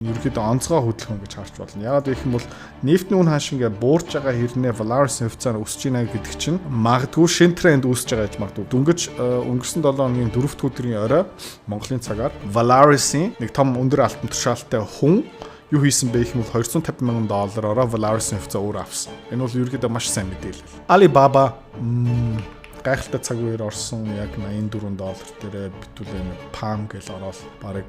ерөөдөө онцгой хөдөлгөөн гэж харж болно. Яагаад гэх юм бол нефтний үн хааш ингээ буурж байгаа хэрнээ Valaris хувьцаар өсөж байна гэдэг чинь магадгүй шин тренд үүсэж байгаа гэж магадгүй. Дөнгөж өнгөрсөн 7 хоногийн 4-р өдрийн орой Монголын цагаар Valaris-ийн нэг том өндөр алтан тушаалтай хүн юу хийсэн бэ гэх юм бол $250,000-ороо Valaris-ийн хувьцаа өөр авсан. Энэ бол ерөөдөө маш сайн мэдээлэл. Alibaba гайхалтай цаг үеэр орсон яг $84 дээр битүүл Palm гэл ороод бараг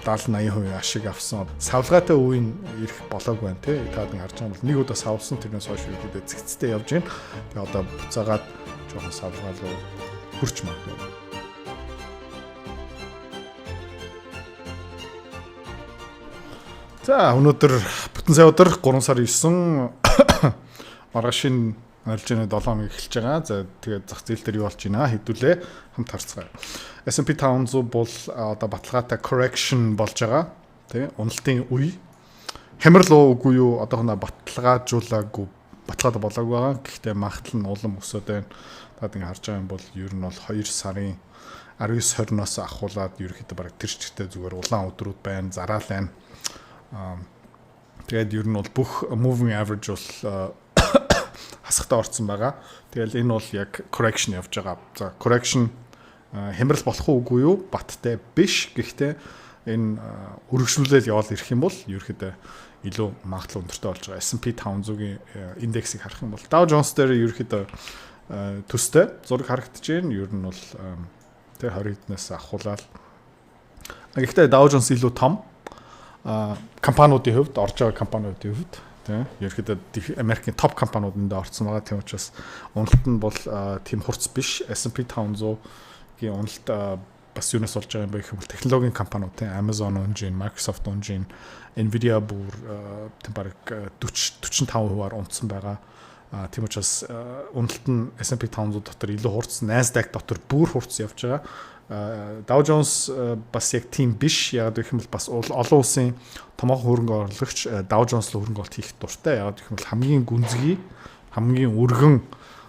70-80% ашиг авсан. Савлгаатай үеийн ирэх болоог байна те. Таад нэг харж байгаа бол нэг удаа савлсан тэрнээс хойш үргэлжлээд цэгцтэй явж байна. Тэгээ одоо буцаагаад жоохон савлгаа руу хурч магадгүй. За өнөөдөр бүтэн сая өдөр 3 сар 9 маргаашийн арилжааны 7 хоног эхэлж байгаа. За тэгээд зах зээл дээр юу болж байна хэдүүлээ хамт харцгаая. S&P 500 бол одоо баталгаатай correction болж байгаа. Тэ уналтын үе. Хямрал уугүй юу одоохоно баталгаажуулаагүй баталгаатай болоогүй байгаа. Гэхдээ магтал нь улам өсөд байна. Таад ингэ харж байгаа юм бол ер нь бол 2 сарын 19-20-оос ахуулаад ерөөхдөө бараг тэр чигтээ зүгээр улаан өдрүүд байна, зараал байна. Тэгээд ер нь бол бүх moving average бол хасахтаа орсон байгаа. Тэгэл энэ бол яг correction явж байгаа. За correction хямрал болох уугүй юу? Баттай биш. Гэхдээ энэ өргөжлүүлэл явал ирэх юм бол ерөөхдөө илүү магадлал өндөртэй болж байгаа. S&P 500-ийн индексийг харах юм бол Dow Jones дээр ерөөхдөө төстэй зураг харагдаж байна. Ер нь бол тэр 20 хэднээс ахуулаад. Гэхдээ Dow Jones илүү том компаниудын хувьд орж байгаа компаниудын хувьд ерөөхдөө Америкийн топ компаниуданд орсон байгаа. Тийм учраас уналт нь бол тийм хурц биш. S&P 500-гийн уналт бас юунаас болж байгаа юм бэ гэх юм бол технологийн компаниуд тийм Amazon унжин, Microsoft унжин, Nvidia бүр тийм бараг 40-45%-аар унтсан байгаа. Тийм учраас уналт нь S&P 500 дотор илүү хурц, Nasdaq дотор бүр хурц явж байгаа. Dow Jones бас яг тийм биш. Яг гэх юм бол бас олон улсын томоохон хөрөнгө оруулагч Dow Jones руу хөрөнгө оруулалт хийх дуртай. Яг гэх юм бол хамгийн гүнзгий, хамгийн өргөн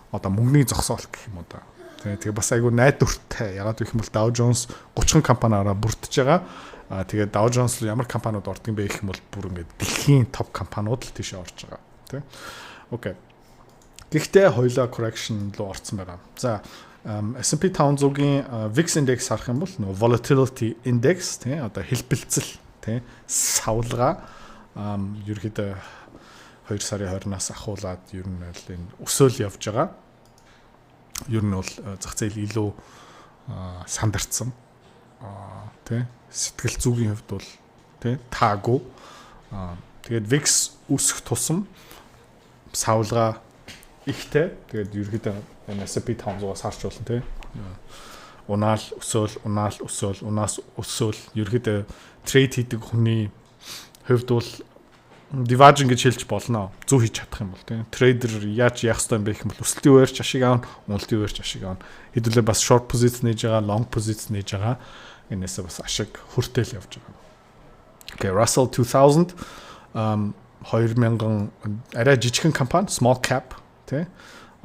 одоо мөнгөний зогсоолт гэх юм уу да. Тэгээ бас айгүй найдвартай. Яг гэх юм бол Dow Jones 30 компаниараа бүрдэж байгаа. Тэгээ Dow Jones руу ямар компаниуд ордог юм бэ гэх юм бол бүр ингээд дэлхийн топ компаниуд л тийшээ орж байгаа. Тэ. Окей. Гэхдээ хоёлаа correction руу орсон байгаа. За S&P 500-гийн VIX index харах юм бол нөгөө volatility index тий одоо хэлбэлцэл тий савлгаа ерөөхдөө 2 сарын 20-наас ахуулаад ер нь энэ өсөөл явж байгаа. Ер нь бол зах зээл илүү сандарцсан. Тий сэтгэл зүйн хувьд бол тий таагүй. Тэгээд VIX өсөх тусам савлгаа ихтэй. Тэгээд ерөөхдөө энэ S&P 500-аас харж болно тий. Унаал өсөөл, унаал өсөөл, унаас өсөөл ерөөхдөө трейд хийдэг хүний хувьд бол diverging гэж хэлж болно. Зөв хийж чадах юм бол тий. Трейдер яаж яах ёстой юм бэ гэх юм бол өсөлтийн үеэрч ашиг аавна, уналтын үеэрч ашиг аавна. Хэдүүлээ бас short position нээж байгаа, long position нээж байгаа. Энээсээ бас ашиг хүртэл явж байгаа. Okay, Russell 2000 2000 арай жижигхэн компани, small cap тий.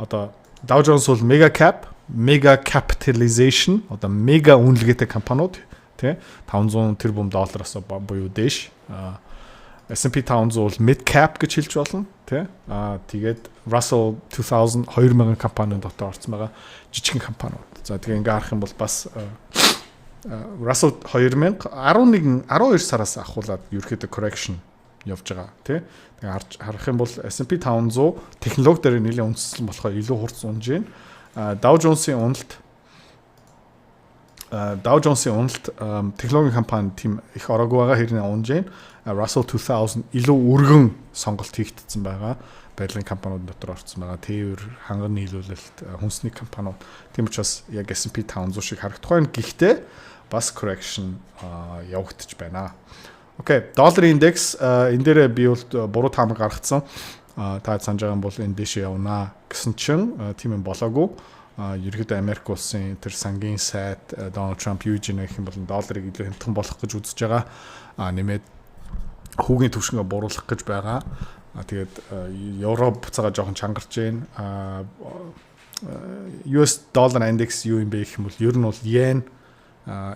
Одоо Dow Jones бол mega cap, mega capitalization, одоо мега үнэлгээтэй компаниуд тий $500 тэрбум буюу дээш. S&P 500 бол mid cap гэж хэлж болно тий. Тэгээд Russell 2000 2000 компанийн дотор орсон байгаа жижигхэн компаниуд. За тэгээ ингээ харах юм бол бас Russell 2000 12 сараас ахуулаад ерөөхдөө correction явж байгаа тий. Тэгээ харах юм бол S&P 500 технологи дээр нэлээд үндэслэн болохоор илүү хурц унж байна. Dow Jones-ийн уналт технологийн компани тийм их ороогүй байгаа хэрнээ унж байна. Russell 2000 илүү өргөн сонголт хийгдсэн байгаа. Барилгын компаниуд дотор орсон байгаа. Тээвэр, ханган нийлүүлэлт, хүнсний компаниуд. Тийм учраас яг S&P 500 шиг харагдах байна. Гэхдээ бас correction явагдаж байна. Окей, долларын индекс энэ дээр би бол буруу таамаг гаргацсан. Та санаж байгаа юм бол энэ дэше явна гэсэн чинь тийм юм болоогүй. Ерөнхийдөө Америк улсын тэр сангийн сайд Donald Trump юу гэж нэх юм бол долларыг илүү хямдхан болох гэж үзэж байгаа. Нэмээд хүүгийн түвшингээ буруулах гэж байгаа. Тэгээд Европ буцаага жоохон чангарч байна. US доллар индекс юу юм бэ гэх юм бол ер нь бол yen,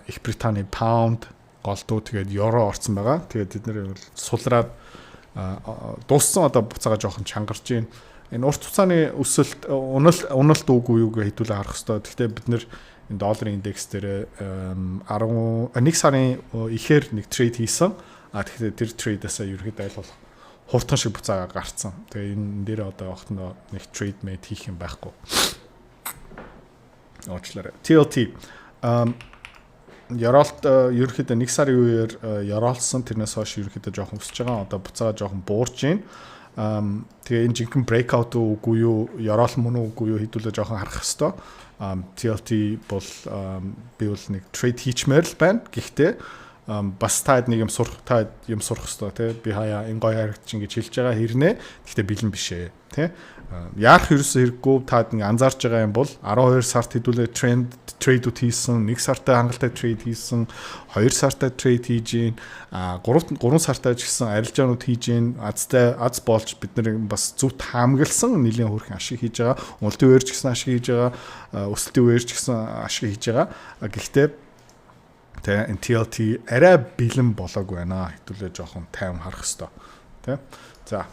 Их Британий pound голдуу тэгээд евро орсон байгаа. Тэгээд бид нэр сулраад дууссан одоо буцаага жоохон чангарч байна. Энэ урт хугацааны өсөлт уналт үгүй юу гэж хэдүүлээ харах хэрэгтэй. Гэхдээ бид нэр энэ долларын индекс дээр 1 сарын ихээр нэг трейд хийсэн. Тэгэхээр тэр трейдээс ерөөхдөө айл бол хурдхан шиг буцаага гарцсан. Тэгээ энэ дээр одоо охтно нэг трейд мэд хийх юм байхгүй. Уучлаарай. TLT Яралт ерөөхдөө 1 сарын үеэр яраалсан, тэрнээс хойш ерөөхдөө жоохон өсөж байгаа. Одоо буцаага жоохон буурж байна. Тэгээ энэ жинхэнэ breakout үгүй юу, яраал мөн үгүй юу хэдүүлээ жоохон харах хэрэгтэй. TLT бол би бол нэг трейд хийчмээр л байна. Гэхдээ бас таад нэг юм сурах хэрэгтэй тий. Би хаяа энэ гоё харагдчих гэж хэлж байгаа хэрнээ. Гэхдээ бэлэн биш ээ тий. Яарах ерөөсөө хэрэггүй таад нэг анзаарч байгаа юм бол 12 сард хэдүүлээ трейдүүд хийсэн, 1 сартай хангалттай трейд хийсэн, 2 сартай трейд хийж гин, 3 сартай ч гэсэн арилжаанууд хийж гин, аз болж бид нар бас зүвт хаамгалсан нэлийн хөрхэн ашиг хийж байгаа, уналтын үеэр ч гэсэн ашиг хийж байгаа, өсөлтийн үеэр ч гэсэн ашиг хийж байгаа. Гэхдээ тэгээ TLT арай бэлэн болоогүй байна. Хэдүүлээ жоохон тайван харах хэрэгтэй. Тэ. За.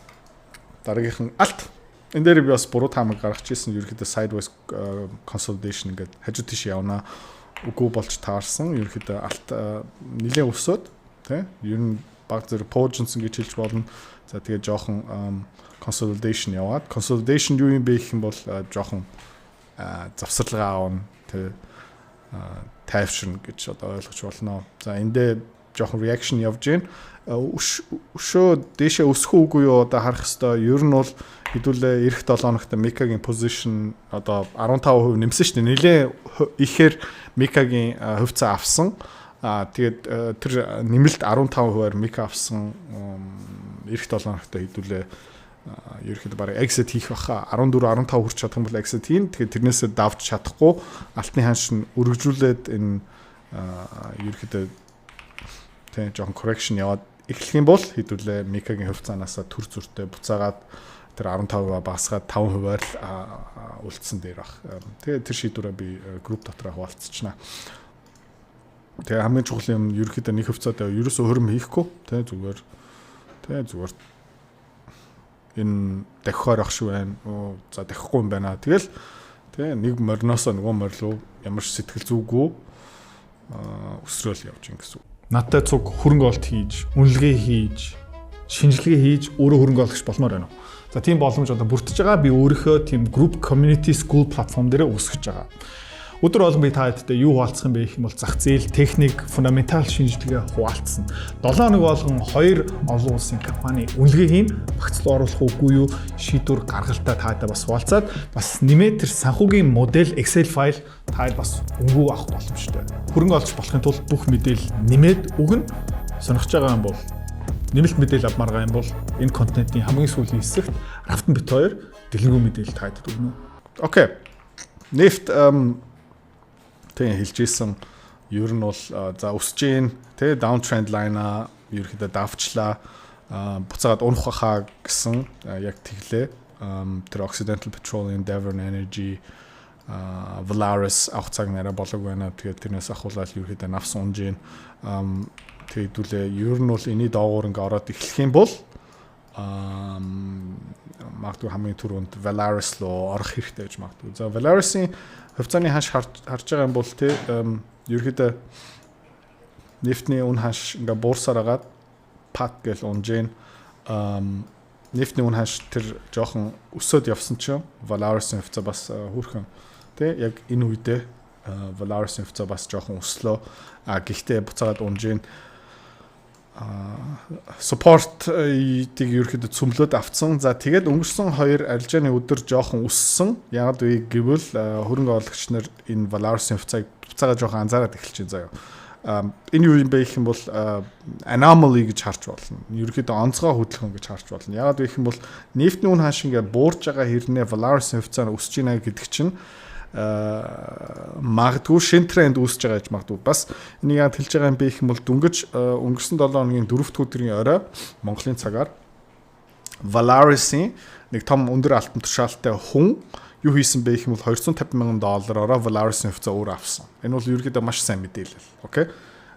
Дараагийнхан алт. Энэ дээр би бас буруу таамаг гаргаж ирсэн. Ерөнхийдөө sideways consolidation ингээд хажуу тийш явна. Үгүй болж таарсан. Ерөнхийдөө алт нэлээд өсөөд тий. Ер нь баг зэрэг purchase гэж хэлж болно. За тэгээ жоохон consolidation яваад. Consolidation юу юм бэ гэх юм бол жоохон завсарлага аавна. Тий. Тайвширна гэж одоо ойлгож болно. За эндээ жоохон reaction явж гин. Өшөө дээшээ өсөх үгүй юу одоо харах хэвээр. Ер нь бол хэдүүлээ эх 7 хоногт Микагийн position одоо 15% нэмсэн шүү дээ. Нилээ ихээр Микагийн хувьцаа авсан. Тэгээд тэр нэмэлт 15%-аар Мика авсан эх 7 хоногт хэдүүлээ ерөөхдөө бараг exit хийх баха 14 15 хүрч чадах юм бол exit хийн. Тэгэхээр тэрнээсээ давж чадахгүй алтны ханш нь өргөжүүлээд энэ ерөөхдөө тийм жоохон correction яваад эхлэх юм бол хэдүүлээ Микагийн хувьцаанаасаа төр зүртэй буцаагаад тэр 15% багасгаад 5%-аар л үлдсэн дээр баг. Тэгээ тэр шийдвэрээ би групп дотроо хуваалцчихна. Тэгээ хамгийн чухал юм ерөөхдөө нэг хувьцаатай ерөөсөө хөрөм хийхгүй тийм зүгээр энэ дахихаар ах шүү байна. За дахихгүй юм байна. Тэгэл тий нэг морноосоо нөгөө морь руу ямар ч сэтгэл зүггүй өсрөөл явж ин гэсэн. Надтай цуг хөрөнгө олт хийж, үнэлгээ хийж, шинжилгээ хийж өөрөө хөрөнгө олгох болмоор байна. За тийм боломж одоо бүрдэж байгаа. Би өөрийнхөө тийм group community school платформ дээр өсгөж байгаа. Өдөр болгон би та хэдтэй юу хуваалцах юм бэ гэх юм бол зах зээл, техник, фундаментал шинжилгээ хуваалцсан. 7 хоног болгон 2 олон улсын компани үнэлгээ хийн, багцлал оруулах үгүй юу, шийдвэр гаргалтаа таадаа бас хуваалцаад бас нэмээд тэр санхүүгийн модель Excel файл таад бас өнгөө авах боломжтой. Хөрөнгө олж болохын тулд бүх мэдээлэл нэмээд өгнө. Сонирхож байгаа юм бол нэмэлт мэдээлэл авмаар байгаа юм бол энэ контентын хамгийн сүүлийн хэсэгт Рафтан бит 2 дэлгэрэнгүй мэдээлэл таадад өгнө. Окей. Нефт тэг хэлжсэн ер нь бол за өсөж гин тэ downtrend line-а ерөөхдөө давчлаа буцаад унах хаа гэсэн яг тэглээ тэр Occidental Petroleum, Devon Energy, Valaris авах цаг нэрэ болог байна. Тэгээд тэрнээс ахуулаад ерөөхдөө навс унж гин тэгээд дүүлээ ер нь бол энэний доогуур ингээ ороод эхлэх юм бол магадгүй хамгийн түрүүнд Valaris руу орох хэрэгтэй гэж магадгүй. За Valaris-ийн хувьцааны ханш харж байгаа юм бол тий ерөөхдөө нефтний үн ханш ингээ буурсаар агаад пат гэл унжин нефтний үн ханш тэр жоохон өсөд явсан чинь Valaris-ийн хувьцаа бас хүүрхэн тий яг энэ үедээ Valaris-ийн хувьцаа бас жоохон өслөө гэхдээ буцаагаад унжин support тийг ерөөхдөө цөмлөд авцсан. За тэгээд өнгөрсөн 2 арилжааны өдөр жоохон өссөн. Яг вэ гэвэл хөрөнгө оруулагч нар энэ Valaris-ийн хувьцааг буцаага жоохон анзаараад эхэлж байна заяа. Энэ юу юм бэ гэх юм бол anomaly гэж харж болно. Ерөөхдөө онцгой хөдөлгөөн гэж харж болно. Яг вэ гэх юм бол нефтний үн ханш ингээ буурж байгаа хэрнээ Valaris-ийн хувьцаа нь өсөж байна гэдэг чинь магадгүй шин тренд үүсэж байгаа гэж магадгүй бас энийг яг хэлж байгаа юм бэ гэх юм бол дүнгэж өнгөрсөн 7 хоногийн 4-р өдрийн орой Монголын цагаар Valaris-ийн нэг том өндөр алтан тушаалтай хүн юу хийсэн бэ гэх юм бол $250,000-ороо Valaris-ийн хувьцаа өөр авсан. Энэ бол ерөөдөө маш сайн мэдээлэл. Окей.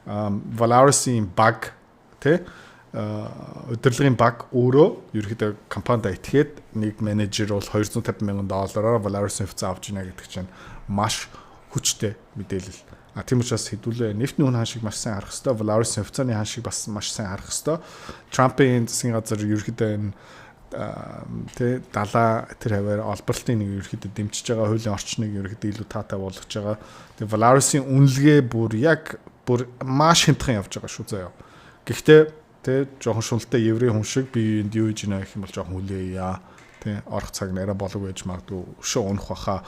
Volaris-ийн баг тэ өдрлөгийн баг өөрөө ерөөхдөө компанид итгээд нэг менежер бол $250,000 Volaris-ийн хувьцаа авч ийнэ гэдэг чинь маш хүчтэй мэдээлэл. Тийм учраас хэдүүлээ нефтний үн хаан шиг маш сайн харах хэвээр, Volaris-ийн хувьцааны хаан шиг бас маш сайн харах хэвээр. Trump-ийн засгийн газар ерөөхдөө энэ далаа тэр хаваар олборлтын нэг ерөөхдөө дэмжиж байгаа хуулийн орчныг ерөөхдөө илүү таатай болгож байгаа. Тэгээ Volaris-ийн үнэлгээ бүр маш хямдхан явж байгаа шүү заяа. Гэхдээ тэ жоохон шуналтай еврей хүн шиг би энд юу хийж байна гэх юм бол жоохон хүлээе. Тэ орох цаг нэрэ болог байж магадгүй өшөө унах баха.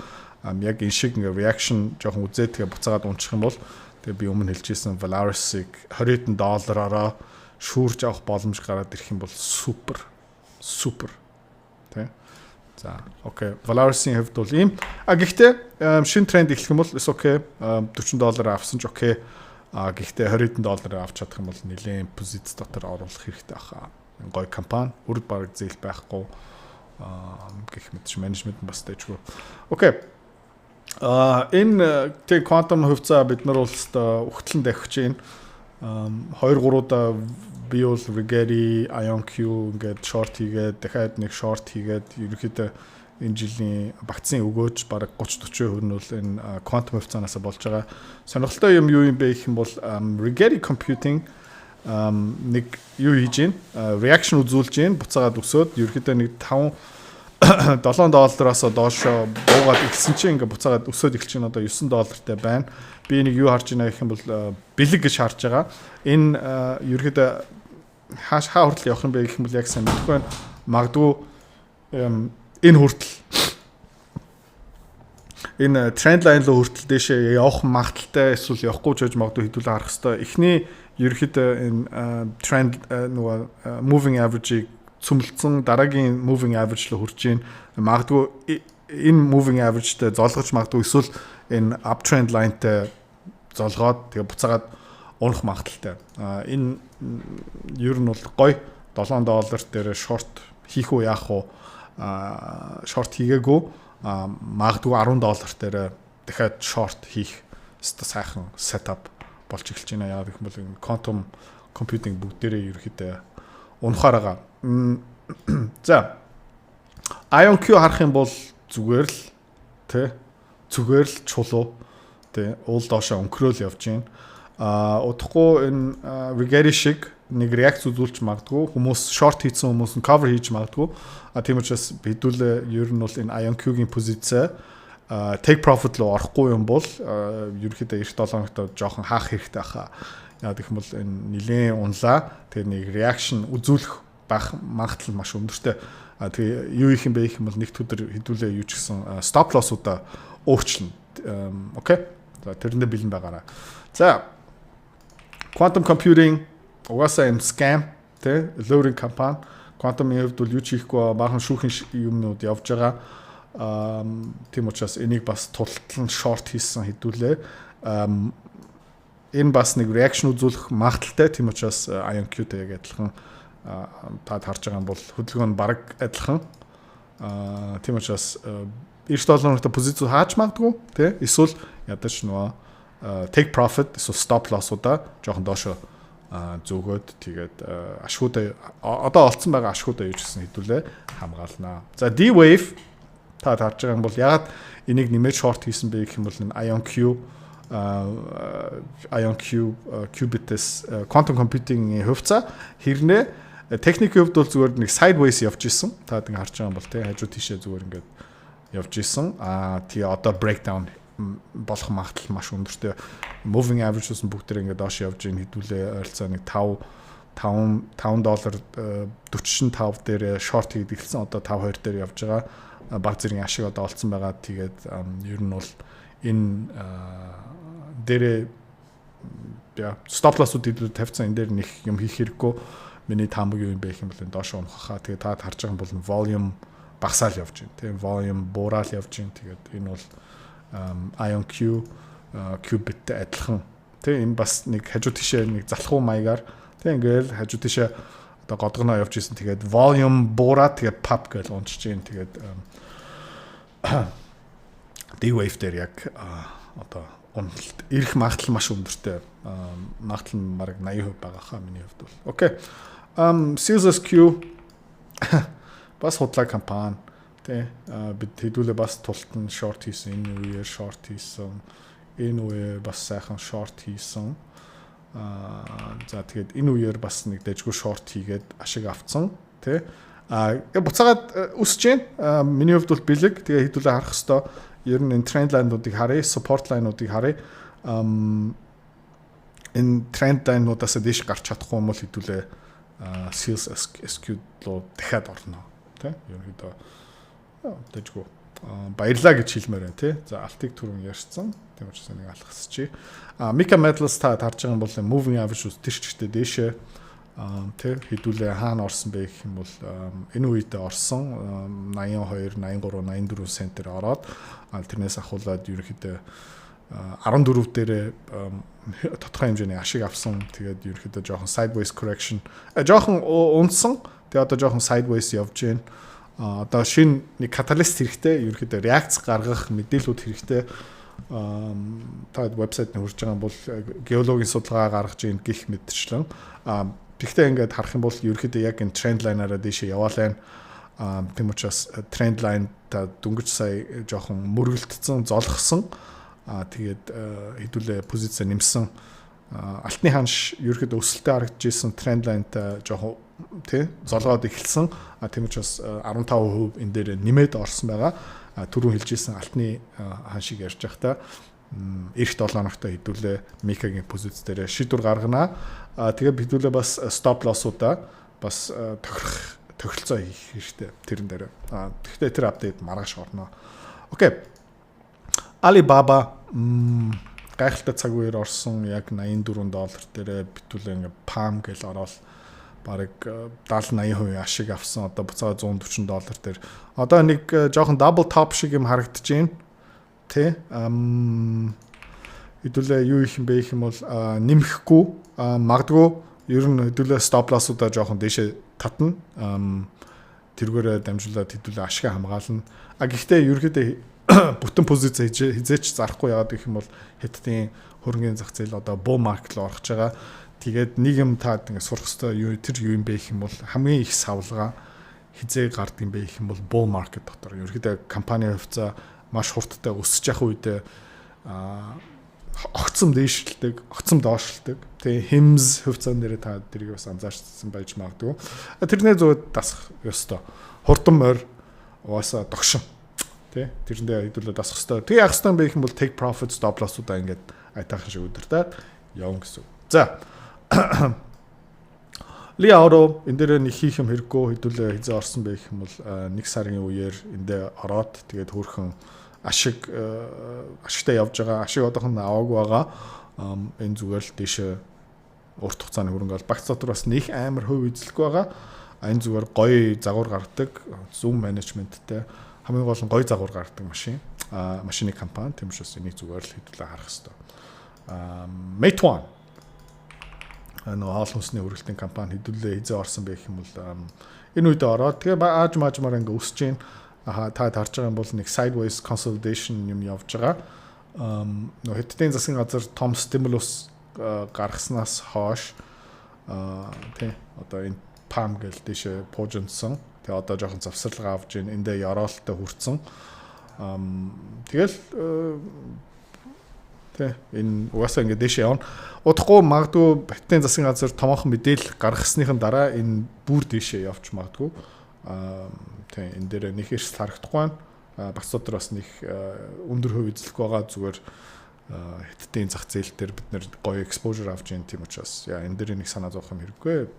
Яг энэ шиг ингээ reaction жоохон үзээд тэгээ буцаагаад унчих юм бол тэгээ би өмнө хэлжсэн Volaris-ыг $20 шүүрж авах боломж гараад ирэх юм бол супер тэ. За окей, Volaris-ийн хувьд бол ийм. Гэхдээ шинэ тренд эхлэх юм бол окей, $40 авсан ч окей. Гэхдээ $20 авч чадах юм бол нэлээд позиц дотор оруулах хэрэгтэй баха. Гой компани үрд бараг зээл байхгүй гэх мэт менежмент бас дэжгүй. Окей. Энэ тэг quantum хувьцаа бид нар бол өгтлэн дахиж байна. 2-3 удаа би бол Rigetti, IonQ ингээд short хийгээд дахиад нэг short хийгээд ерөөхдөө энэ жилийн багцын өгөөж бараг 30-40% нь бол энэ quantum хувьцаанаас болж байгаа. Сонирхолтой юм юу юм бэ гэх юм бол Rigetti Computing нэг юу хийж гин reaction үзүүлж гин буцаагаад өсөөд ерөөхдөө нэг $7-аас доошо буугаад эхэлсэн чинь ингээ буцаагаад өсөөд эхэлж байна. Одоо $9 байна. Би нэг юу харж байна гэх юм бол бэлэг гэж харж байгаа. Энэ ерөөхдөө хаа хүртэл явах юм бэ гэх юм бол яг сайн мэдэхгүй байна. Магадгүй энэ хүртэл энэ тренд лайн руу хүртэл дэшээ явах магадaltaй эсвэл явахгүй ч гэж магадгүй хэдүүлээ харах хэрэгтэй. Эхний ерөөхдөө энэ тренд нөгөө moving average-ийг цөмөлдсөн дараагийн moving average руу хүрж гин. Магадгүй энэ moving average-тэй золгож магадгүй эсвэл энэ uptrend line-тэй золгоод тэгээ буцаагаад унах магадaltaй. Энэ ер нь бол гоё $7 дээр short хийх үү яах уу? Short хийгээгүй магадгүй $10 дээр дахиад short хийх сайхан setup болж эхэлж байна. Яагаад гэх юм бол энэ quantum computing бүгдээрээ ерөөхдөө унахаар байгаа. За IonQ харах юм бол зүгээр л чулуу тэ уул доошоо өнкрөөл явж гин. Удахгүй энэ Rigetti шиг нэг react үзүүлж магадгүй, хүмүүс short хийсэн хүмүүс нь cover хийж магадгүй. Тийм учраас хэдүүлээ ер нь бол энэ IonQ-гийн позиц take profit руу орохгүй юм бол ерөөхдөө 97 хоногт жоохон хаах хэрэгтэй баха. Яа гэх юм бол энэ нилээн унлаа. Тэгээ нэг reaction үзүүлэх бах магадлал маш өндөртэй. Тэгээ юу их юм бэ гэх юм бол нэгд өдөр хэдүүлээ юу ч гэсэн stop loss-уудаа өөрчлөнө. Окей. За тэрэндээ бэлэн байгаарай. За quantum computing угаасаа юм scam тэ lowering компани quantum-ийн хувьд бол юу ч хийхгүй баахан шүүхийн юмнууд явж байгаа. Тийм учраас энийг бас тултлан short хийсэн хэдүүлээ. Энэ бас нэг reaction үзүүлэх магадaltaй. Тийм учраас IonQ-тэй яг адилхан та харж байгаа юм бол хөдөлгөөн нь бараг адилхан. Тийм учраас $90 позиц хааж магадгүй тий эсвэл ядаж нөгөө take profit эсвэл stop loss-уудаа жоохон доошо зүгөөд тэгээд ашгуудаа одоо олцсон байгаа ашгуудаа юу ч гэсэн хэдүүлээ хамгаалнаа. За D-Wave та харж байгаа юм бол ягаад энийг нэмээд short хийсэн бэ гэх юм бол энэ IonQ qubit-с quantum computing-ийн хувьцаа хэрнээ техникийн хувьд бол зүгээр нэг sideways явж исэн. Та ингэ харж байгаа юм бол тий хажуу тийшээ зүгээр ингээд явж исэн. Тэгээ одоо breakdown болох магадлал маш өндөртэй. Moving average-ус нь бүгд ингээд доош явж ийн хэдүүлээ ойролцоо нэг $5.45 дээр short хийгээд эхэлсэн. Одоо 5.2 дээр явж байгаа. Баг зэргийн ашиг одоо олцсон байгаа. Тэгээд ер нь бол энэ дээрээ stop loss-ууд хэдүүлээ тавьсан. Энэ дээр нэг юм хийх хэрэггүй. Миний таамаг юу юм бэ гэх юм бол доош унах хаа. Тэгээд та харж байгаа юм бол volume багасаал явж байна. Тийм volume буурал явж байна. Тэгээд энэ бол IonQ qubit-тэй адилхан. Тийм энэ бас нэг хажуу тишээ нэг залхуу маягаар тийм ингээл хажуу тишээ одоо годгоноо явж исэн. Тэгээд volume буураад тэгээд pop гэж унчиж байна. Тэгээд D-Wave дээр яг одоо уналт ирэх магадлал маш өндөртэй. Магадлал нь бараг 80% байгаа хаа миний хувьд бол. Окей. CSSQ бас худлаа компани тий бид хэдүүлээ бас тултан short хийсэн, энэ үеэр short хийсэн, энэ үеэр бас сайхан short хийсэн. За тэгээд энэ үеэр бас нэг дэжгүй short хийгээд ашиг авцсан тий. Буцаагаад үсэж байна. Миний хувьд бол бэлэг. Тэгээ хэдүүлээ харах хэвээр ер нь энэ тренд лайнуудыг харъя, support лайнуудыг харъя. Энэ тренд лайнуудаас дэш гарч чадахгүй юм бол хэдүүлээ CSSQ руу дахиад орно. Тэ? Ерөнхийдөө дэжгүй баярлаа гэж хэлмээр байна тий. За алтыг түрүүн ярьсан. Тийм учраас нэг алхасчи. Mika Metals та харж байгаа юм бол moving average тэр чигтээ дээшээ тий хэдүүлээ хаана орсон бэ гэх юм бол энэ үедээ орсон 82, 83, 84 центээр ороод тэрнээс ахуулаад ерөнхийдөө 14 дээрээ тодорхой хэмжээний ашиг авсан. Тэгээд ерөнхийдөө жоохон sideways correction жоохон унтсан. Тэгээд одоо жоохон sideways явж байна. Одоо шинэ нэг каталист хэрэгтэй. Ерөнхийдөө реакц гаргах мэдээлүүд хэрэгтэй. Та вебсайт нь хурж байгаа бол геологийн судалгаа гаргаж ийн гих мэдчлэн. Тэгтээ ингээд харах юм бол ерөнхийдөө яг энэ тренд лайнаараа дэше яваалаа. Тийм учраас тренд лайн та дөнгөж сая жоохон мөргөлдсөн, золгосон. Тэгээд хэдүүлээ позиц нэмсэн. Алтны ханш ерөөхдөө өсөлтөд харагдаж исэн тренд лайнтай жоохон тий золгоод эхэлсэн. Тийм учраас 15% энэ дээр нэмээд орсон байгаа. Түрүүн хэлжсэн алтны ханшийг ярьж байхдаа эх 7 хоногтой хэдүүлээ Микагийн позиц дээр шийдвэр гаргана. Тэгээ хэдүүлээ бас стоп лоссуудаа бас тохиролцоо хийх хэрэгтэй тэрэн дээр. Тэгэхдээ тэр апдейт маргааш орно. Окей. Alibaba гайхалтай цаг үеэр орсон яг $84 дээрээ битүүлээ ингээ Palm гэл ороод бараг 70-80% ашиг авсан. Одоо буцаа $140 дээр. Одоо нэг жоохон double top шиг юм харагдаж байна. Тэ хэдүүлээ юу их юм бэ гэх юм бол нэмэхгүй магадгүй ер нь хэдүүлээ stop loss-уудаа жоохон дээшээ татна. Тэргээрээ дамжуулаад хэдүүлээ ашиг хамгаална. Гэхдээ ерөөдөө бүтэн позиц хизээч зарахгүй яагаад гэх юм бол хэдтийн хөрөнгөний зах зээл одоо bull market руу орж байгаа. Тэгээд нэг юм таад ингэ сурах хэвээр тэр юу юм бэ гэх юм бол хамгийн их савлгаа хизээ гард юм бэ гэх юм бол bull market дотор ерөөдөө компани хувьцаа маш хурдтай өсөж явах үедээ огцом дээшилдэг, огцом доошлдог. Тэгээ хэмс хувьцаан дээр та тэрийг бас анзаарсан байж магадгүй. Тэрнээ зөв дасах ёстой. Хурдан морь угаасаа догшин. Тэ тэрэндээ хэдүүлээ дасах ёстой. Тэгээ яах ёстой юм бэ гэх юм бол take profit stop loss-уудаа ингээд айтаахан шиг өдөртөөд явна гэсэн. За. Лиаро энэ дээр нэг хийх юм хэрэггүй хэдүүлээ хизээ орсон бэ гэх юм бол нэг сарын үеэр эндээ ороод тэгээд хөөрхөн ашигтай явж байгаа. Ашиг одоохон аваагүй байгаа. Энэ зүгээр л дэше урт хугацааны хөрөнгө бол багц дотор бас нэг амар хувь эзлэхгүй байгаа. Энэ зүгээр гоё загвар гаргадаг, zoom management-тэй хамгийн гол нь гоё загвар гаргадаг машины компани. Тийм учраас энийг зүгээр л хэдүүлээ харах хэрэгтэй. Meituan нөгөө хоол хүнсний үргэлтийн компани хэдүүлээ хизээ орсон байх юм бол энэ үед ороод тэгээ аажмаар ингээ өсөж гин та харж байгаа юм бол нэг sideways consolidation юм явж байгаа. Нөгөө хэдтийн засгийн газар том stimulus гаргаснаас хойш тий одоо энэ Palm гэл дэше пуужинсан. Тэгээ одоо жоохон завсарлага авж гин эндээ яроолттой хүрсэн. Тэгэл тэ энэ угаасаа ингэ дэше явна. Удахгүй магадгүй Батны засгийн газар томоохон мэдээлэл гаргасныхын дараа энэ бүр дэше явж магадгүй. Тэ энэ дээр нэг эрс харагдахгүй байна. Багц дотор бас нэг өндөр хувь эзлэх байгаа зүгээр хэдтийн зах зээл дээр бид нэр гоё exposure авч ийн тийм учраас яа энэ дээр нэг санаа зовох юм хэрэггүй.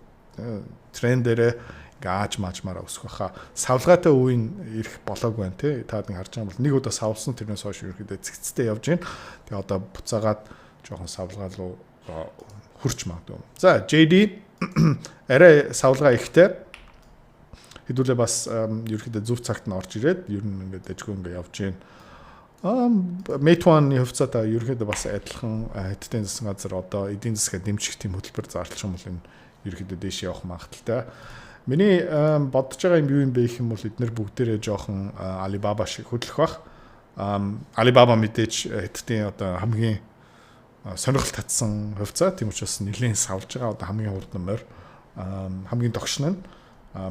Тренд дээр гааж маачмаараа өсөх баха. Савлгаатай үеийн ирэх болоогүй байна тий. Та нэг харж байгаа бол нэг удаа савлсан тэрнээс хойш ерөөдөө цэгцтэй явж байна. Тэгээ одоо буцаагаад жоохон савлгаа руу хурч магадгүй. За JD арай савлгаа ихтэй хэдүүлээ бас ерөөдөө зөв цагт нь орж ирээд ер нь ингээд дэжгүй ингээд явж байна. Meituan-ы хувьцаа та ерөөдөө бас адилхан хэдтийн засгийн газар одоо эдийн засгаа дэмжих тийм хөтөлбөр зарлах юм бол энэ ерөөдөө дэше явах магадaltaй. Миний бодож байгаа юм юу юм бэ гэх юм бол эдгээр бүгдээрээ жоохон Alibaba шиг хөдлөх бах. Alibaba мэдээж хэдтийн одоо хамгийн сонирхол татсан хувьцаа тийм учраас нэлээд савлж байгаа одоо хамгийн урд нэмэр хамгийн догшин нь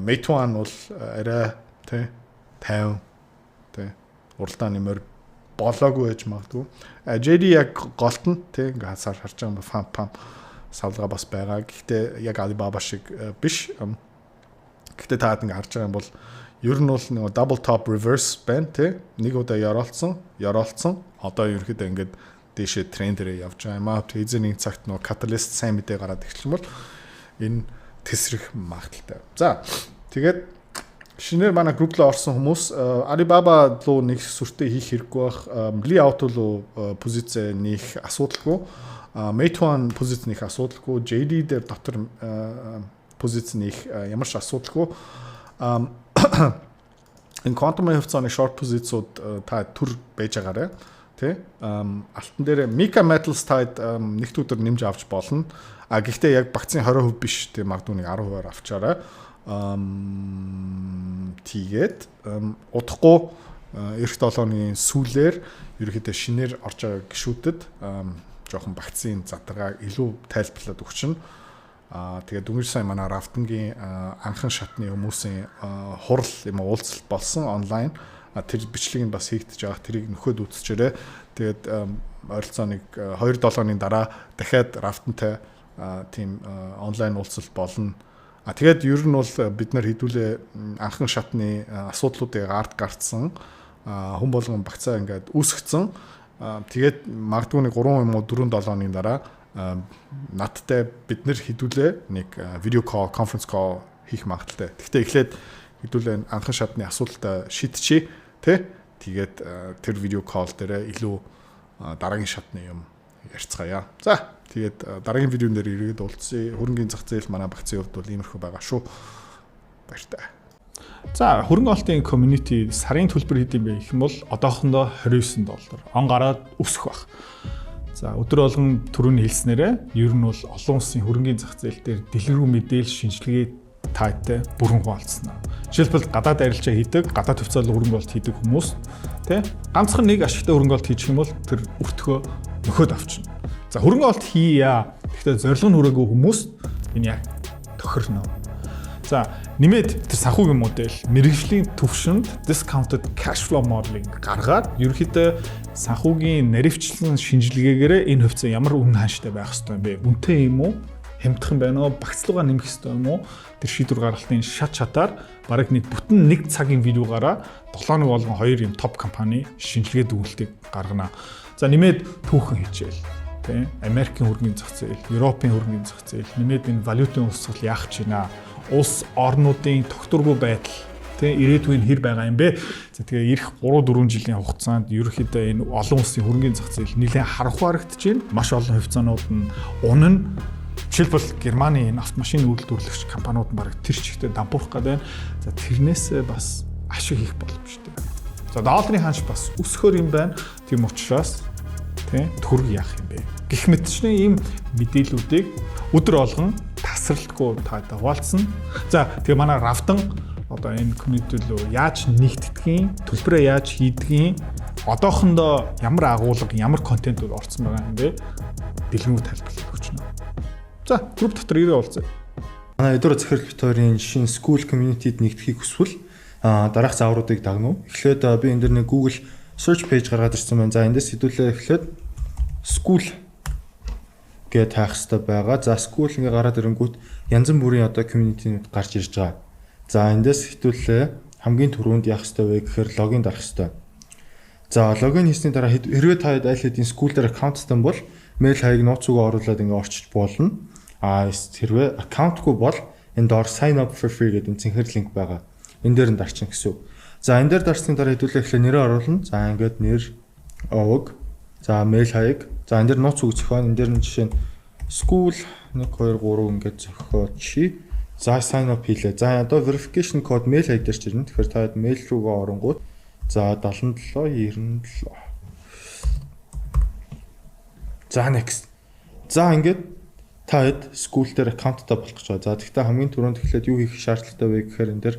Meituan бол арай тий 50 тий уралдаан нэмэр болоогүй байж магадгүй. JD яг голт нь тий ингээ хасаар харж байгаа юм фам савлгаа бас байгаа. Гэхдээ яг Alibaba шиг биш. Гэхдээ таад ингээ харж байгаа юм бол ер нь бол нэг double top reverse байна тий. Нэг удаа яроолцсон. Одоо ерөөхдөө ингээд дэшээ трендэрээ явж байгаа юм аа. Эзэн нэг цагт нөгөө catalyst сайн мэдээ гараад ирчихсэн бол энэ тесрэх магадaltaй. За тэгээд шинээр манай групп руу орсон хүмүүс Alibaba руу нэг сүртэй хийх хэрэггүй байх. Layout руу позиц нэх асуудалгүй. Meituan позиц нэх асуудалгүй. JD дээр дотор позиц нэх ямар ч асуудалгүй. Энэ quantum-ын хувьцааны short позицууд та төр байж байгаарэ. Тэ? Алтан дээр Mika Metals таад нэгт өдөр нэмж авч болно. Гэхдээ яг багцын 20% биш тийм магадгүй нэг 10% авчаарай. Тэгээд удахгүй эх 7-ны сүүлээр ерөөхдөө шинээр орж байгаа гişүүдэд жоохон багцын задаргаа илүү тайлбарлаад өгчнө. Тэгээд өнгөрсөн сая манай Рафтангийн анхан шатны хүмүүсийн хурал юм уулзалт болсон онлайн. Тэр бичлэгийг бас хийгдэж байгаа. Тэрийг нөхөд үзчихээрэй. Тэгээд ойролцоо нэг 2-7 дараа дахиад Рафтантай тийм онлайн уулзалт болно. Тэгээд ер нь бол бид нар хэдүүлээ анхан шатны асуудлуудыг гардсан хүн болгон багцаа ингээд үүсгэсэн. Тэгээд магадгүй нэг 3 юм уу 4-7 дараа надтай бид нар хэдүүлээ нэг видео call, conference call хийх магадaltaй. Гэхдээ эхлээд хэдүүлээ анхан шатны асуудалтай шийдчихье, тэ? Тэгээд тэр видео call дээр илүү дараагийн шатны юм ярьцгаая. За, тэгээд дараагийн видеон дээр ирээд уулзъя. Хөрөнгөний зах зээл манай багцын хувьд бол иймэрхүү байгаа шүү. Баяртай. За, хөрөнгө оолтын community сарын төлбөр хэд юм бэ гэх юм бол одоохондоо $29. Он гараад өсөх баг. За өдөр болгон түрүүний хэлснээрээ ер нь бол олон улсын хөрөнгөний зах зээл дээр дэлгэрэнгүй мэдээлэл шинжилгээ таатай бүрэн хуваалцсан. Жишээлбэл гадаад арилжаа хийдэг, гадаад хувьцаалал хөрөнгө оолт хийдэг хүмүүс тий ганцхан нэг ашигтай хөрөнгө оолт хийчих юм бол тэр өртгөө нөхөд авчна. За хөрөнгө оолт хийя. Гэхдээ зорилго нь хүрээгүй хүмүүс энэ яг тохирно. За нэмээд тэр санхүүгийн модель мэргэжлийн төвшөнд discounted cash flow modeling гаргаад ерөнхийдөө санхүүгийн наривчлан шинжилгээгээр энэ хувьцаа ямар үнэ хааштай байх ёстой юм бэ? Үнэтэй юм уу? Хямдхан байна уу? Багцлуугаа нэмэх ёстой юм уу? Тэр шийдвэр гаргалтын шат шатаар бараг нэг бүтэн нэг цагийн видеогаараа 7 нэг болгон 2 юм топ компани шинжилгээ дүгнэлтийг гаргана. За нэмээд түүхэн хичээл. Тэ? Америкийн хөрөнгөний зах зээл, Европын хөрөнгөний зах зээл, нэмээд энэ валютын урсгал яах гэж байна? Улс орнуудын тогтворгүй байдал тий ирээдүйн хэр байгаа юм бэ? За тэгээ эх 3-4 жилийн хугацаанд ерөөхдөө энэ олон улсын хөрөнгөний зах зээл нэлээд харанхуй харагдаж байна. Маш олон хувьцаанууд нь унана. Жишээлбэл Германы энэ автомашины үйлдвэрлэгч компаниуд нь бараг тэр чигтээ дампуурах гэдэг байна. За тэрнээс бас ашиг хийх боломжтой. За долларын ханш бас өсөхөр юм байна. Тийм учраас тий төгрөг яах юм бэ? Гэх мэтчний ийм мэдээллүүдийг өдөр болгон тасралтгүй таатай хуваалцсан. За тэгээ манай Рафтан одоо энэ community руу яаж нэгтгэдгийг, төлбөрөө яаж хийдгийг, одоохондоо ямар агуулга, ямар контентууд орсон байгаа юм бэ? Дэлгэрэнгүй тайлбарлаж өгч байна. За, групп дотор ирээ уулзъя. Манай өдөр захирал битүүрийн жишээ school community-д нэгдэхийг хүсвэл дараах заавруудыг дагнав. Эхлээд би энэ дэр нэг Google search page гаргаад ирсэн байна. За эндээс хэдүүлээ эхлээд school гэж таах хэрэгтэй байгаа. За school ингээ гараад ирэнгүүт янз бүрийн одоо community-нууд гарч ирж байгаа. За эндээс хэдүүлээ хамгийн түрүүнд яах хэрэгтэй вэ гэхээр логин дарах хэрэгтэй. За логин хийсний дараа хэрвээ та аль хэдийн school дээр аккаунттай бол мэйл хаяг нууц руугаа оруулаад ингээ орчиж болно. Хэрвээ аккаунтгүй бол энэ доор sign up for free гэдэг цэнхэр линк байгаа. Энэ дээр нь дарчин гэсэн үг. За энэ дээр дарсны дараа хэдүүлээ эхлээ нэрээ оруулна. За ингээд нэр, овог, за мэйл хаяг. За энэ дээр нууц үг зохион. Энэ дээр нь жишээ нь school 1 2 3 ингээд зохиоч. За sign up хийлээ. За одоо verification code мэйл хаяг дээр ч ирнэ. Тэгэхээр та мэйл рүүгээ оронгууд за 7797. За next. За ингээд та хэд school дээр аккаунттай болох гэж байгаа. За тэгвэл хамгийн түрүүнд эхлээд юу хийх шаардлагатай вэ гэхээр энэ дээр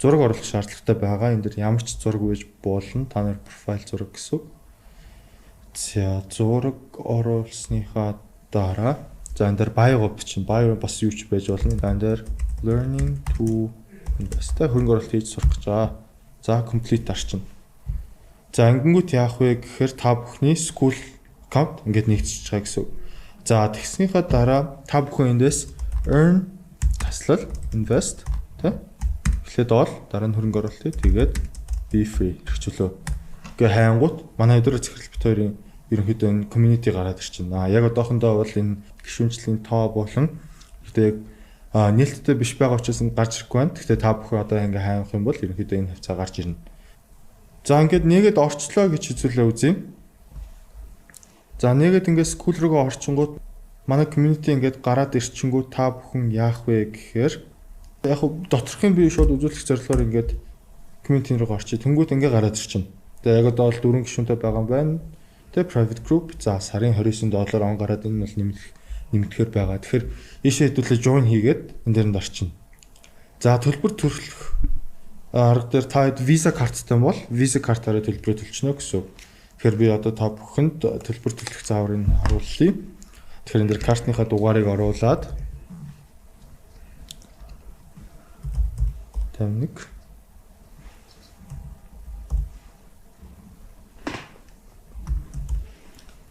зураг оруулах шаардлагатай байгаа. Энд дэр ямар ч зураг байж болно. Та нар профайл зураг гэсэн. За зураг оруулсныхаа дараа за энэ дэр bio бичнэ. Bio бас юу ч байж болно. Энэ дэр learning to invest хөрөнгө оруулалт хийж сурах гэж байгаа. За complete арчна. За ангингууд яах вэ гэхээр та бүхний school account ингээд нэгтжиж байгаа гэсэн. За тэгснийхаа дараа та бүхэн эндээс earn таслал invest тэ эхлээд бол дараа нь хөрөнгө оруулалт тэгээд be free хэрэгжүүлөө. Гэ хайнгууд манай өдөр захирал бит хоёрын ерөнхийдөө энэ community гараад ирчихнэ. Яг одоохондоо бол энэ гишүүнчлийн тоо болон тэгээд нээлттэй биш байгаа учраас гарч ирэхгүй байна. Гэхдээ та бүхэн одоо ингээ хайх юм бол ерөнхийдөө энэ хавцаа гарч ирнэ. За ингээд нэгэд орчлоо гэж хэзүүлээ үзье. За нэгэд ингээд скул руугаа орчингууд манай community ингээд гараад ирчингүүд та бүхэн яах вэ гэхээр яг доторхын бие шууд үзүүлэх зорилгоор ингээд community руугаа орчих. Тэнгүүд ингээ гараад ирчихнэ. Тэгээ яг одоо бол 4 гишүүнтэй байгаа юм байна. Тэгээ private group за сарын $29 он гараад энэ бол нэмэгдэхээр байгаа. Тэгэхээр ийшээ хэдүүлээ join хийгээд энэ дээрнд орчихно. За төлбөр төлөх арга дээр та виза карттай бол виза картаараа төлбөрөө төлчихнө гэсэн. Тэгэхээр би одоо та бүхэнд төлбөр төлөх зааврыг харуулъя. Тэгэхээр энэ дэр картныхаа дугаарыг оруулаад 51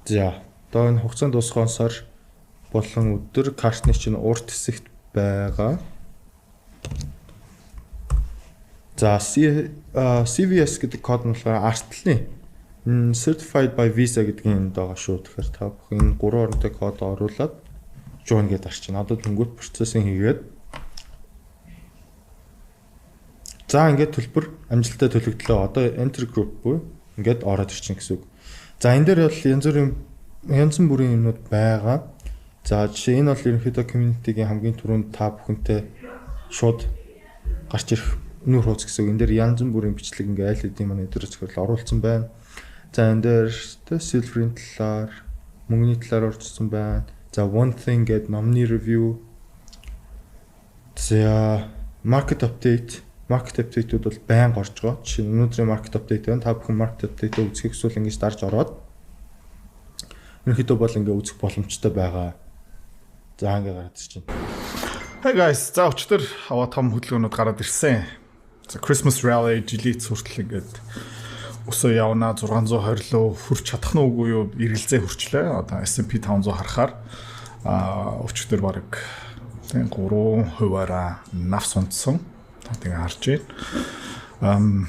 За одоо энэ хугацаанд дуусахаансаар болон өдөр картны чинь урт хэсэгт байгаа. За CVS гэдэг код нь болохоор артлын certified by Visa гэдгийн энд байгаа шүү. Тэгэхээр та бүхэн 3 оронтой код оруулаад join гэдээ арчна. Одоо тэнгуут процессинг хийгээд за ингээд төлбөр амжилттай төлөгдлөө. Одоо enter group буюу ингээд ороод ирчин гэсэн үг. За энэ дээр бол янз бүрийн юмнууд байгаа. За жишээ энэ бол ерөнхийдөө community-гийн хамгийн түрүүнд та бүхэнтэй шууд гарч ирэх нүүр хууц гэсэн. Энэ дээр янз бүрийн бичлэг ингээ айл хэдийн манай өдөр зөвхөн оруулсан байна. За энэ дээр silver-ийн талаар, мөнгөний талаар орчсон байна. За one thing гэдэг номны review. За market update-үүд бол байнга орж байгаа. Жишээ нь өнөөдрийн market update байна. Та бүхэн market update-ийг үзэх эсвэл ингэж дарж ороод ерөнхийдөө бол ингээ үзэх боломжтой байгаа. За ингээ гараад ирчихэв. Hey guys, за өчтөр аваа том хөдөлгөөнүүд гараад ирсэн. За Christmas rally жилийн хүртэл ингээд өсөө явна 620 лөө хүрч чадах нь үгүй юу эргэлзээ хүрчлээ. Одоо S&P 500 харахаар өчтөр баг 3%-аараа навс унтсан. Тэгээ харж байна.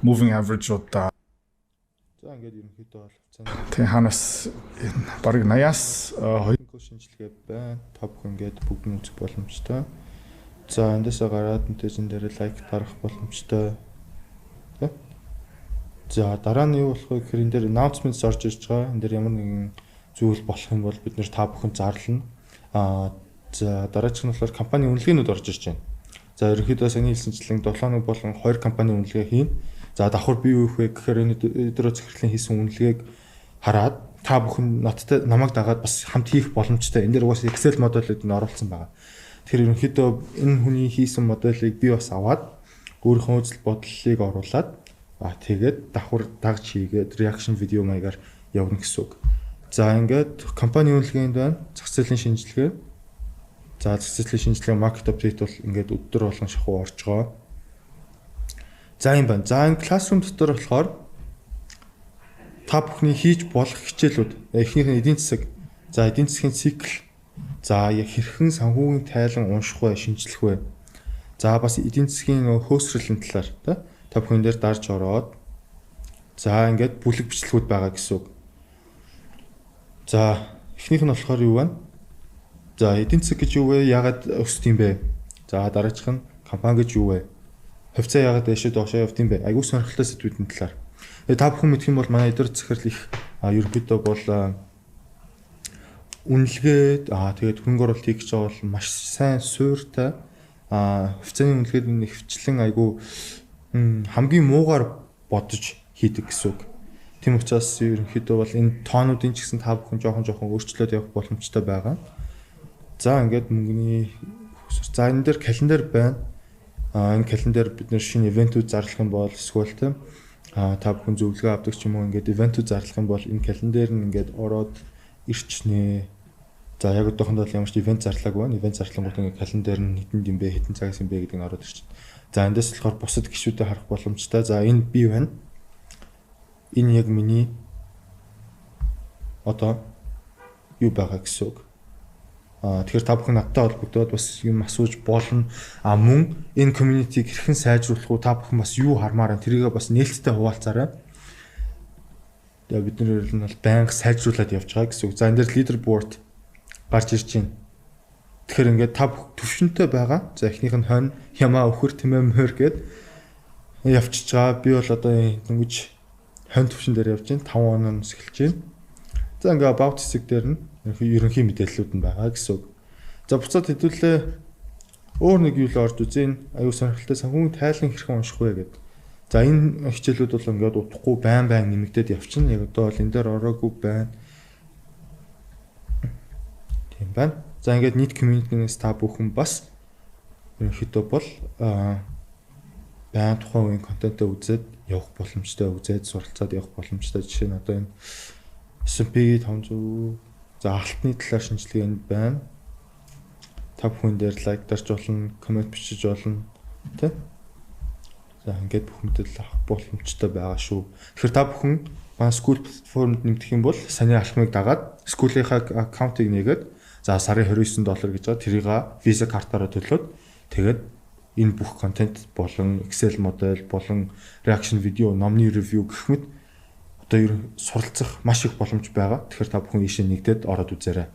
Moving average удаа за ингээд ерөнхийдөө бол тэг ханаас баг 80-аас 2 шинжилгээ байна. Та бүхэн ингээд бүгд нь үзэх боломжтой. За эндээсээ гараад энтэйжэн дээр лайк дарах боломжтой. За дараа нь юу болох вэ гэхээр энэ дээр announcements орж ирж байгаа. Энэ дээр ямар нэгэн зүйл болох юм бол бид нэр та бүхэн зарлана. За дараачих нь болохоор компани үнэлгээнүүд орж ирж байна. За ерөнхийдөө саний хэлсэнчлэн 7 хоног болон 2 компани үнэлгээ хийн. За давхар би юу вэ гэхээр энэ өдрөө захирлын хийсэн үнэлгээг хараад та бүхэн намайг дагаад бас хамт хийх боломжтой. Энэ дээр угаасаа Excel модулууд нь оруулсан байгаа. Тэгэхээр ерөнхийдөө энэ хүний хийсэн модулыг би бас аваад өөрийнхөө үзэл бодлыг оруулаад тэгээд давхар дагж хийгээд reaction видео маягаар явна гэсэн үг. За ингээд компани үнэлгээнд байна. Зах зээлийн шинжилгээ. За зах зээлийн шинжилгээ market update бол ингээд өдөр болгон шахуу орж байгаа. За юм байна. За энэ classroom дотор болохоор та бүхний хийж болох хичээлүүд эхнийх нь эдийн засаг. За эдийн засгийн цикл. За яг хэрхэн санхүүгийн тайлан унших вэ, шинжлэх вэ? За бас эдийн засгийн хөөсрөлийн талаар та бүхэн дээр дарж ороод за ингээд бүлэг бичлэгүүд байгаа гэсэн үг. За эхнийх нь болохоор юу вэ? За эдийн засаг гэж юу вэ? Яагаад өсд юм бэ? За дараачих нь компани гэж юу вэ? Хувьцаа яагаад дэшээ доошоо явд юм бэ? Айгуу сонирхолтой сэдвүүдийн талаар. Та бүхэн мэдэх юм бол манай эдгээр захирал их ерөнхийдөө бол үнэлгээд тэгээд хөрөнгө оруулалт хийх гэж байгаа бол маш сайн суурьтай хувьцааны үнэлгээд нэвчлэн айгуу хамгийн муугаар бодож хийдэг гэсэн үг. Тийм учраас ерөнхийдөө бол энэ тоонуудын ч гэсэн та бүхэн жоохон өөрчлөлт явах боломжтой байгаа. За ингээд мөнгөний За энэ дээр календар байна. Энэ календар бид нэр шинэ ивентүүд зарлах юм бол эсвэл тийм та бүхэн зөвлөгөө авдаг ч юм уу ингээд ивентүүд зарлах юм бол энэ календар нь ингээд ороод ирчнээ. За яг одоохондоо ямар ч ивент зарлаагүй байна. Ивент зарлангууд ингээд календар нь хэдэн юм бэ, хэдэн цагаас юм бэ гэдэг нь ороод ирчихнэ. За эндээс болохоор бусад гишүүдэд харах боломжтой. За энэ би байна. Энэ яг миний одоо юу байгаа гэсэн үг. Тэгэхээр та бүхэн надтай холбогдоод бас юм асууж болно. Мөн энэ community-г хэрхэн сайжруулах уу, та бүхэн бас юу хармаар байна, тэрийгээ бас нээлттэй хуваалцаарай. Тэгээ бид нэр нь бол байнга сайжруулад явж байгаа гэсэн үг. За энэ дээр leaderboard гарч ирж байна. Тэгэхээр ингээд та бүх төвшөнтэй байгаа. За эхнийх нь хонь, ямаа, өхөр, тэмээмхэр гээд явчихж байгаа. Би бол одоо ингэж хонь төвшин дээр явж байна. 5 оноос эхэлж байна. За ингээ about хэсэг дээр нь ерөнхий мэдээллүүд нь байгаа гэсэн үг. За буцаад хэдүүлээ өөр нэг юу л орж үзэн аюу сонирхолтой санхүүгийн тайлан хэрхэн унших вэ гэдэг. За энэ хичээлүүд бол ингээд утахгүй байн нэмэгдээд явчихна. Яг одоо бол энэ дээр ороогүй байна. Тийм байна. За ингээд нийт community-нээс та бүхэн бас ерөнхийдөө бол байн тухайн үеийн контентоо үзээд явах боломжтой, үзээд суралцаад явах боломжтой. Жишээ нь одоо энэ S&P 500 за алтны талаар шинжилгээ энд байна. Та бүхэн дээр лайк дарж болно, коммент бичиж болно, тэ? За ингээд бүх мэдээлэл авах боломжтой байгаа шүү. Тэгэхээр та бүхэн маань School платформд нэмэх юм бол саний алхмыг дагаад School-ийнхаа аккаунтыг нээгээд за сарын $29 гэж байгаа тэрийг Visa картаараа төлөөд тэгээд энэ бүх контент болон Excel модель болон reaction видео, номны ревю гэх мэт одоо ер суралцах маш их боломж байгаа. Тэгэхээр та бүхэн ийшээ нэгдээд ороод үзээрэй.